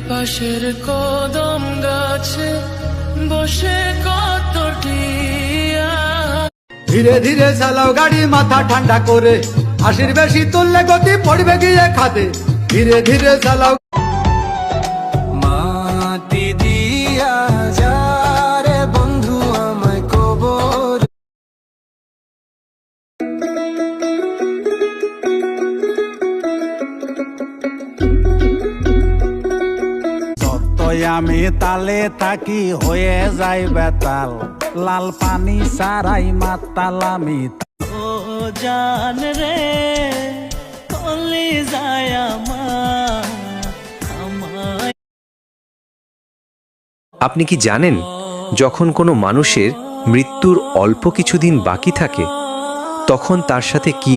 পাশের কদম গাছে বসে কত টিয়া। ধীরে ধীরে চালাও গাড়ি, মাথা ঠান্ডা করে, হাসির বেশি তুললে গতি পড়বে গিয়ে খাতে। ধীরে ধীরে চালাও। মাটি দিয়া যারে বন্ধু আমায় কবর। যতই আমি তালে থাকি হয়ে যাই বেতাল, লাল পানি সারাই মাতাল আমি। ও জান রে কলি যায় আমার, আমায়। আপনি কি জানেন, যখন কোনো মানুষের মৃত্যুর অল্প কিছুদিন বাকি থাকে তখন তার সাথে কি